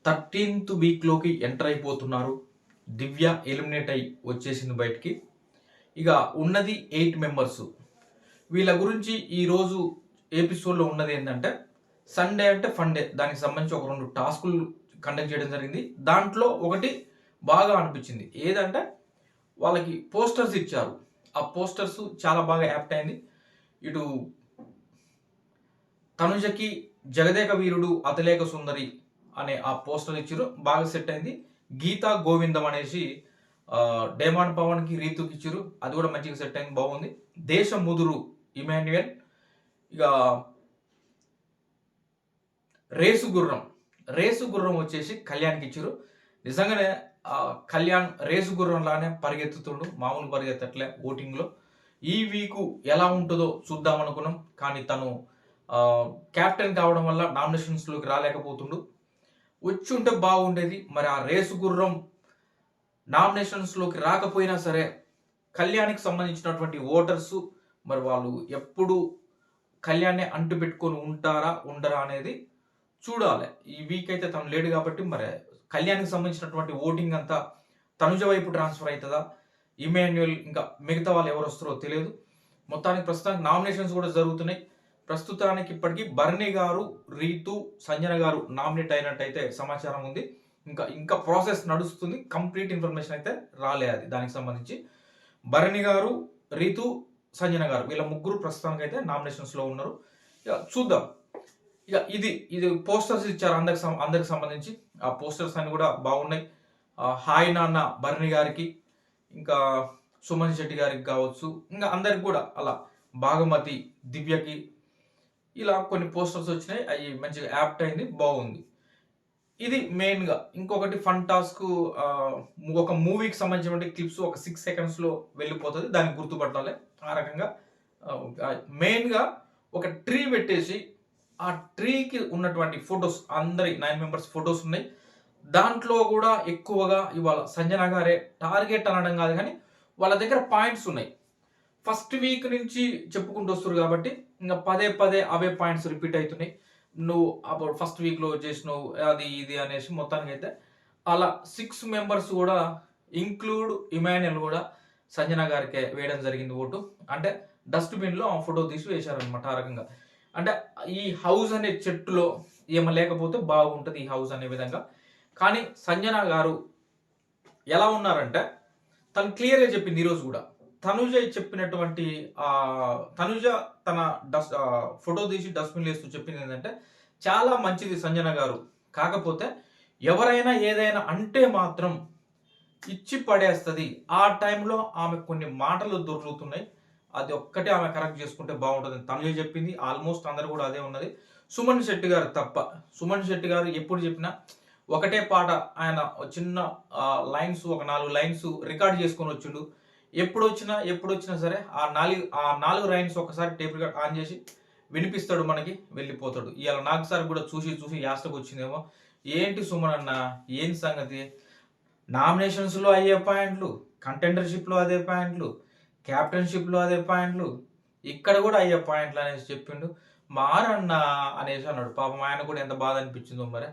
13th వీక్‌లోకి enter అయిపోతున్నారు. దివ్య eliminate అయ్యి వచ్చేసింది బయటికి. ఇక ఉన్నది 8 మెంబర్సు. వీళ్ళ గురించి ఈరోజు ఎపిసోడ్‌లో ఉన్నదేంటంటే, సండే అంటే ఫన్ డే. దానికి సంబంధించి ఒక 2 టాస్కులు కండక్ట్ చేయడం జరిగింది. దాంట్లో ఒకటి బాగా అనిపించింది. ఏదంటే వాళ్ళకి పోస్టర్స్ ఇచ్చారు. ఆ పోస్టర్స్ చాలా బాగా యాప్ట్ అయింది. ఇటు తనుజకి 'జగదేక వీరుడు అతిలేక సుందరి' అనే ఆ పోస్టర్ ఇచ్చిర్రు. బాగా సెట్ అయింది. 'గీతా గోవిందం' అనేసి డేమాన్ పవన్‌కి, రీతుకి ఇచ్చిర్రు. అది కూడా మంచిగా సెట్ అయింది. బాగుంది. 'దేశ ముదురు' ఇమాన్యుయల్. ఇక 'రేసు గుర్రం' వచ్చేసి కళ్యాణ్‌కి ఇచ్చిర్రు. నిజంగానే కళ్యాణ్ రేసు గుర్రం లానే పరిగెత్తుతుండు. మామూలు పరిగెత్తట్లే ఓటింగ్‌లో. ఈ వీకు ఎలా ఉంటుందో చూద్దాం అనుకున్నాం. కానీ తను కెప్టెన్ కావడం వల్ల నామినేషన్స్‌లోకి రాలేకపోతుండు. వచ్చుంటే బాగుండేది. మరి ఆ రేసు గుర్రం నామినేషన్స్‌లోకి రాకపోయినా సరే, కళ్యాణ్‌కి సంబంధించినటువంటి ఓటర్సు మరి వాళ్ళు ఎప్పుడు కళ్యాణ్‌ని అంటిపెట్టుకొని ఉంటారా, ఉండరా అనేది చూడాలి. ఈ వీక్ అయితే తను లేడు కాబట్టి మరి కళ్యాణ్‌కి సంబంధించినటువంటి ఓటింగ్ అంతా తనుజ వైపు ట్రాన్స్‌ఫర్ అయితదా? ఇమాన్యుయల్ ఇంకా మిగతా వాళ్ళు ఎవరు వస్తారో తెలియదు. మొత్తానికి ప్రస్తుతానికి నామినేషన్స్ కూడా జరుగుతున్నాయి. ప్రస్తుతానికి ఇప్పటికీ భరణి గారు, రీతు, సంజన గారు నామినేట్ అయినట్టయితే సమాచారం ఉంది. ఇంకా ప్రాసెస్ నడుస్తుంది. కంప్లీట్ ఇన్ఫర్మేషన్ అయితే రాలే అది దానికి సంబంధించి. భరణి గారు, రీతు, సంజన గారు వీళ్ళ ముగ్గురు ప్రస్తుతానికి అయితే నామినేషన్స్‌లో ఉన్నారు. ఇక చూద్దాం. ఇక ఇది పోస్టర్స్ ఇచ్చారు అందరికి సంబంధించి. ఆ పోస్టర్స్ అన్ని కూడా బాగున్నాయి. హాయ్ నాన్న భరణి గారికి, ఇంకా సుమన్ శెట్టి గారికి కావచ్చు, ఇంకా అందరికి కూడా అలా భాగమతి, దివ్యకి ఇలా కొన్ని పోస్టర్స్ వచ్చినాయి. అవి మంచిగా యాప్ట్ అయింది. బాగుంది. ఇది మెయిన్‌గా. ఇంకొకటి ఫన్ టాస్క్ ఒక మూవీకి సంబంధించినటువంటి క్లిప్స్ ఒక 6 సెకండ్స్‌లో వెళ్ళిపోతది. దాన్ని గుర్తుపట్టాలి. ఆ రకంగా మెయిన్‌గా ఒక ట్రీ పెట్టేసి ఆ ట్రీకి ఉన్నటువంటి ఫోటోస్ అందరి 9 మెంబర్స్ ఫోటోస్ ఉన్నాయి. దాంట్లో కూడా ఎక్కువగా ఇవాళ సంజన గారే టార్గెట్ అనడం కాదు కానీ వాళ్ళ దగ్గర పాయింట్స్ ఉన్నాయి. ఫస్ట్ వీక్ నుంచి చెప్పుకుంటూ వస్తున్నారు కాబట్టి ఇంకా పదే పదే అవే పాయింట్స్ రిపీట్ అవుతున్నాయి. నువ్వు అప్పుడు ఫస్ట్ వీక్‌లో చేసినావు అది ఇది అనేసి మొత్తానికైతే అలా 6 మెంబర్స్ కూడా ఇంక్లూడ్ ఇమాన్యుయల్ కూడా సంజన గారికే వేయడం జరిగింది ఓటు. అంటే డస్ట్‌బిన్‌లో ఆ ఫోటో తీసి వేశారనమాట ఆ రకంగా. అంటే ఈ హౌస్ అనే చెట్టులో ఏమ లేకపోతే బాగుంటది ఈ హౌస్ అనే విధంగా. కానీ సంజన గారు ఎలా ఉన్నారంటే తను క్లియర్‌గా చెప్పింది ఈరోజు కూడా. తనుజ చెప్పినటువంటి తనుజ తన ఫోటో తీసి డస్ట్‌బిన్‌లో ఏస్తూ చెప్పిందేంటంటే, చాలా మంచిది సంజన గారు. కాకపోతే ఎవరైనా ఏదైనా అంటే మాత్రం ఇచ్చి పడేస్తది. ఆ టైంలో ఆమె కొన్ని మాటలు దొర్లుతున్నాయి. అది ఒక్కటే ఆమె కరెక్ట్ చేసుకుంటే బాగుంటదని తనుజ చెప్పింది. ఆల్మోస్ట్ అందరూ కూడా అదే ఉన్నది. సుమన్ శెట్టి గారు తప్ప. సుమన్ శెట్టి గారు ఎప్పుడు చెప్పినా ఒకటే పాట ఆయన చిన్న లైన్స్ ఒక 4 లైన్స్ రికార్డ్ చేసుకొని వచ్చిండు. ఎప్పుడొచ్చినా సరే ఆ 4 లైన్స్ ఒక్కసారి టేప్ రికార్డ్ ఆన్ చేసి వినిపిస్తాడు మనకి, వెళ్ళిపోతాడు. ఇయాల నాకు సార్ కూడా చూసి యాస్టకొచ్చిందేమో. ఏంటి సుమన్ అన్న ఏం సంగతి? నామినేషన్స్‌లో అయ్యే పాయింట్లు, కంటెండర్‌షిప్‌లో అదే పాయింట్లు, కెప్టెన్‌షిప్‌లో అదే పాయింట్లు, ఇక్కడ కూడా అయ్యే పాయింట్లు అనేసి చెప్పిండు. మారన్నా అనేసి అన్నాడు. పాపం ఆయన కూడా ఎంత బాధ అనిపించిందో మరి.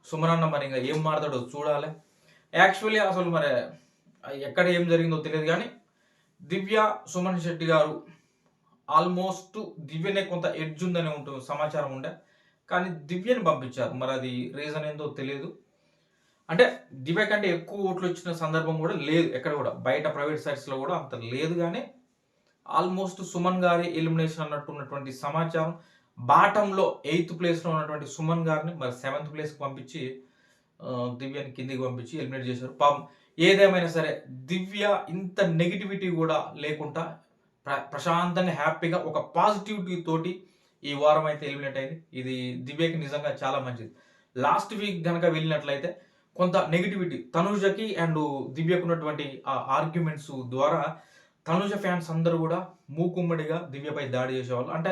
సుమన్ అన్న మరి ఇంక ఏం మారతాడో చూడాలి. యాక్చువల్లీ అసలు మరి ఎక్కడ ఏం జరిగిందో తెలియదు కానీ దివ్య, సుమన్ శెట్టి గారు ఆల్మోస్ట్ దివ్యనే కొంత ఎడ్జ్ ఉందని సమాచారం ఉండే. కానీ దివ్యని పంపించారు. మరి అది రీజన్ ఏందో తెలియదు. అంటే దివ్య కంటే ఎక్కువ ఓట్లు వచ్చిన సందర్భం కూడా లేదు ఎక్కడ కూడా. బయట ప్రైవేట్ సైట్స్‌లో కూడా అంత లేదు గానీ ఆల్మోస్ట్ సుమన్ గారి ఎలిమినేషన్ అన్నట్టు ఉన్నటువంటి సమాచారం. బాటంలో 8థ్ ప్లేస్‌లో ఉన్నటువంటి సుమన్ గారిని మరి 7థ్ ప్లేస్‌కి పంపించి దివ్యని కిందికి పంపించి ఎలిమినేట్ చేశారు. పాపం ఏదేమైనా సరే దివ్య ఇంత నెగటివిటీ కూడా లేకుండా ప్రశాంతంగా హ్యాపీగా ఒక పాజిటివిటీ తోటి ఈ వారం అయితే ఎలిమినేట్ అయింది. ఇది దివ్యకి నిజంగా చాలా మంచిది. లాస్ట్ వీక్ గనక వెళ్ళినట్లయితే కొంత నెగటివిటీ తనుజకి అండ్ దివ్యకు ఉన్నటువంటి ఆ ఆర్గ్యుమెంట్స్ ద్వారా తనుజ ఫ్యాన్స్ అందరూ కూడా మూకుమ్మడిగా దివ్యపై దాడి చేసేవాళ్ళు. అంటే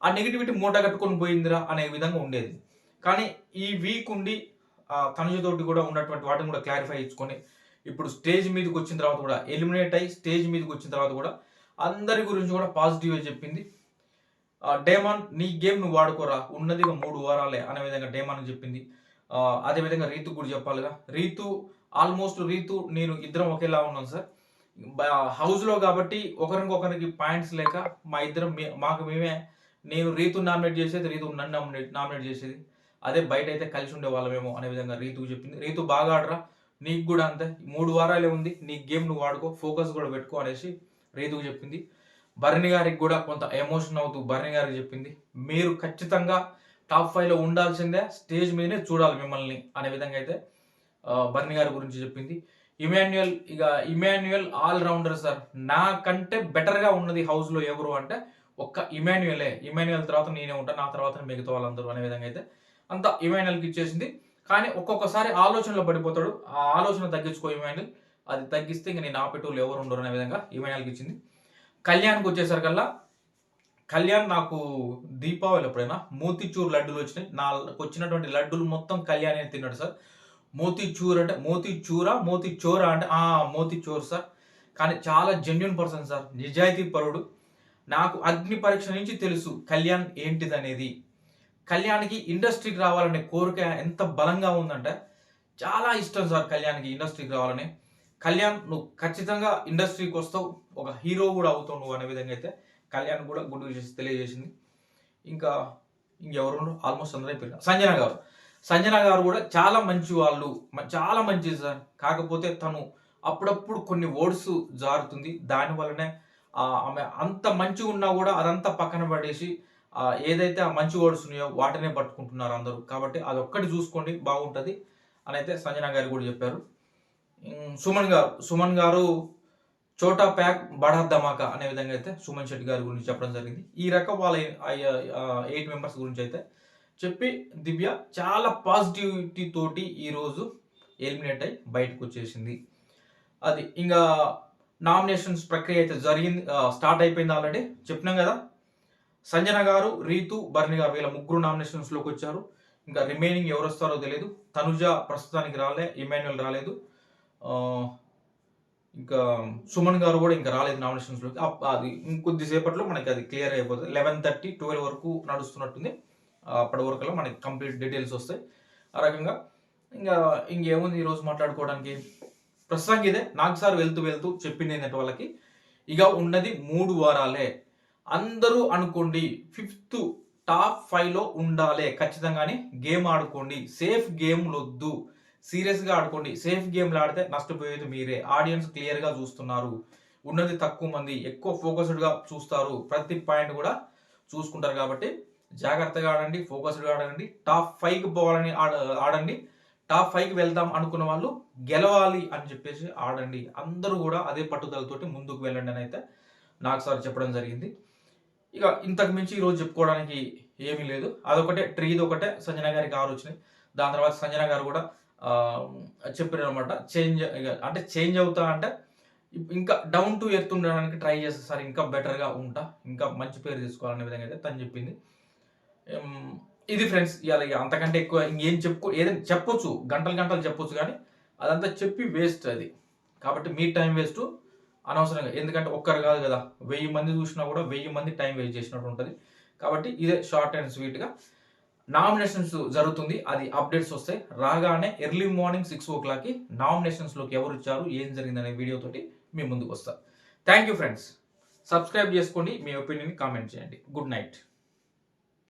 ఆ నెగటివిటీ మూట కట్టుకొని పోయిందిరా అనే విధంగా ఉండేది. కానీ ఈ వీక్ ఉండి తనుజ తోటి కూడా ఉన్నటువంటి వాటిని కూడా క్లారిఫై ఇచ్చుకొని ఇప్పుడు స్టేజ్ మీదకి వచ్చిన తర్వాత కూడా ఎలిమినేట్ అయ్యి స్టేజ్ మీదకి వచ్చిన తర్వాత కూడా అందరి గురించి కూడా పాజిటివ్గా చెప్పింది. డేమాన్ నీ గేమ్ నువ్వు వాడుకోరా, ఉన్నది 3 వారాలే అనే విధంగా డేమాన్ చెప్పింది. అదేవిధంగా రీతు కూడా చెప్పాలిగా. ఆల్మోస్ట్ రీతు నేను ఇద్దరం ఒకేలా ఉన్నాం సార్. హౌస్‌లో కాబట్టి ఒకరికొకరికి పాయింట్స్ లేక మా ఇద్దరం మాకు మేమే, నేను రీతుని నామినేట్ చేసేది, రీతు నన్ను నామినేట్ చేసేది. అదే బయటైతే కలిసి ఉండేవాళ్ళమేమో అనే విధంగా రీతుకు చెప్పింది. రీతు బాగా ఆడరా, నీకు కూడా అంతే, 3 వారాలే ఉంది, నీ గేమ్ నువ్వు ఆడుకో, ఫోకస్ కూడా పెట్టుకో అనేసి రీతుకు చెప్పింది. భరణి గారికి కూడా కొంత ఎమోషన్ అవుతూ భరణి గారికి చెప్పింది, మీరు ఖచ్చితంగా టాప్ 5లో ఉండాల్సిందే, స్టేజ్ మీదనే చూడాలి మిమ్మల్ని అనే విధంగా అయితే భరణి గారి గురించి చెప్పింది. Emmanuel all rounder sir. నాకంటే బెటర్‌గా ఉన్నది హౌస్‌లో ఎవరు అంటే ఒక్క ఇమాన్యుయలే. ఇమాన్యుయల్ తర్వాత నేనే ఉంటాను, నా తర్వాతనే మిగతా వాళ్ళందరూ అనే విధంగా అయితే అంతా ఇమాన్యుయల్‌కి ఇచ్చేసింది. కానీ ఒక్కొక్కసారి ఆలోచనలో పడిపోతాడు. ఆ ఆలోచన తగ్గించుకో ఇమాన్యుయల్, అది తగ్గిస్తే ఇంక నేను ఆపేటోళ్ళు ఎవరు ఉండరు అనే విధంగా ఇమాన్యుయల్‌కి ఇచ్చింది. కళ్యాణ్‌కి వచ్చేసరికల్లా, కళ్యాణ్ నాకు దీపావళి ఎప్పుడైనా మోతీచూర్ లడ్డూలు వచ్చినాయి. నాకు వచ్చినటువంటి లడ్డూలు మొత్తం కళ్యాణే తిన్నాడు సార్. మోతీచూర్ అంటే మోతీచోరా అంటే మోతీచూర్ సార్. కానీ చాలా జెన్యూన్ పర్సన్ సార్, నిజాయితీ పరుడు. నాకు అగ్ని పరీక్ష నుంచి తెలుసు కళ్యాణ్ ఏంటిదనేది. కళ్యాణ్‌కి ఇండస్ట్రీకి రావాలనే కోరిక ఎంత బలంగా ఉందంటే, చాలా ఇష్టం సార్ కళ్యాణ్‌కి ఇండస్ట్రీకి రావాలని. కళ్యాణ్, నువ్వు ఖచ్చితంగా ఇండస్ట్రీకి వస్తావు, ఒక హీరో కూడా అవుతావు నువ్వు అనే విధంగా అయితే కళ్యాణ్ కూడా గుడ్ విషెస్ తెలియజేసింది. ఇంకా ఇంకెవరు ఆల్మోస్ట్ అందరూ అయిపోయారు. సంజన గారు కూడా చాలా మంచి వాళ్ళు, చాలా మంచిది సార్. కాకపోతే తను అప్పుడప్పుడు కొన్ని వర్డ్స్ జారుతుంది. దానివల్లనే ఆమె అంత మంచిగా ఉన్నా కూడా అదంతా పక్కన పడేసి ఏదైతే ఆ మంచి వర్డ్స్ ఉన్నాయో వాటినే పట్టుకుంటున్నారు అందరూ. కాబట్టి అదొక్కటి చూసుకోండి బాగుంటుంది అని అయితే సంజన గారు కూడా చెప్పారు. సుమన్ గారు చోటా ప్యాక్ బడా ధమాకా అనే విధంగా అయితే సుమన్ శెట్టి గారి గురించి చెప్పడం జరిగింది. ఈ రకం వాళ్ళ 8 మెంబర్స్ గురించి అయితే చెప్పి దివ్య చాలా పాజిటివిటీ తోటి ఈరోజు ఎలిమినేట్ అయ్యి బయటకు వచ్చేసింది. అది ఇంకా నామినేషన్స్ ప్రక్రియ అయితే జరిగింది, స్టార్ట్ అయిపోయింది ఆల్రెడీ. చెప్పినాం కదా, సంజన గారు, రీతు, భరణి గారు వీళ్ళ ముగ్గురు నామినేషన్స్లోకి వచ్చారు. ఇంకా రిమైనింగ్ ఎవరు వస్తారో తెలియదు. తనుజ ప్రస్తుతానికి ఇమాన్యుయల్ రాలేదు. ఇంకా సుమన్ గారు కూడా ఇంకా రాలేదు నామినేషన్స్లోకి. అది ఇంకొద్దిసేపట్లో మనకి అది క్లియర్ అయిపోతుంది. 11:30, 12 వరకు నడుస్తున్నట్టుంది. అప్పటి వరకులో మనకి కంప్లీట్ డీటెయిల్స్ వస్తాయి. ఆ రకంగా ఇంకేముంది ఈరోజు మాట్లాడుకోవడానికి. ప్రస్తుతానికి ఇదే. నాకు సార్ వెళ్తూ చెప్పింది ఏంటంటే వాళ్ళకి, ఇక ఉన్నది 3 వారాలే, అందరూ అనుకోండి 5th టాప్ 5లో ఉండాలి ఖచ్చితంగానే. గేమ్ ఆడుకోండి, సేఫ్ గేమ్లు వద్దు, సీరియస్గా ఆడుకోండి. సేఫ్ గేమ్లు ఆడితే నష్టపోయేది మీరే. ఆడియన్స్ క్లియర్గా చూస్తున్నారు, ఉన్నది తక్కువ మంది, ఎక్కువ ఫోకస్డ్గా చూస్తారు, ప్రతి పాయింట్ కూడా చూసుకుంటారు. కాబట్టి జాగ్రత్తగా ఆడండి, ఫోకస్డ్గా ఆడండి, టాప్ 5కి పోవాలని ఆడండి. టాప్ 5కి వెళ్దాం అనుకున్న వాళ్ళు గెలవాలి అని చెప్పేసి ఆడండి. అందరూ కూడా అదే పట్టుదలతోటి ముందుకు వెళ్ళండి అని అయితే నాకు సార్ చెప్పడం జరిగింది. ఇక ఇంతకు మించి ఈరోజు చెప్పుకోవడానికి ఏమీ లేదు. అదొకటే, ట్రీది ఒకటే సంజన గారికి 6 వచ్చినాయి. దాని తర్వాత సంజన గారు కూడా చెప్పారు అనమాట, చేంజ్ అవుతా అంటే ఇంకా డౌన్ టు ఎర్త్ ఉండడానికి ట్రై చేస్తా సార్, ఇంకా బెటర్గా ఉంటా, ఇంకా మంచి పేరు తీసుకోవాలనే విధంగా అయితే తను చెప్పింది. ఇది ఫ్రెండ్స్, ఇవాళ అంతకంటే ఎక్కువ ఇంకేం ఏదైనా చెప్పొచ్చు, గంటలు చెప్పొచ్చు, కానీ అదంతా చెప్పి వేస్ట్ అది. కాబట్టి మీ టైం వేస్ట్ అనవసరంగా. ఎందుకంటే ఒక్కరు కాదు కదా, 1000 మంది చూసినా కూడా 1000 మంది టైం వేస్ట్ చేసినట్టు ఉంటుంది. కాబట్టి ఇదే షార్ట్ అండ్ స్వీట్గా నామినేషన్స్ జరుగుతుంది, అది అప్డేట్స్ వస్తాయి. రాగానే ఎర్లీ మార్నింగ్ 6 o'clockకి నామినేషన్స్లోకి ఎవరు ఇచ్చారు, ఏం జరిగిందనే వీడియోతోటి మీ ముందుకు వస్తారు. Thank you friends. సబ్స్క్రైబ్ చేసుకోండి, మీ ఒపీనియన్ కామెంట్ చేయండి. Good night.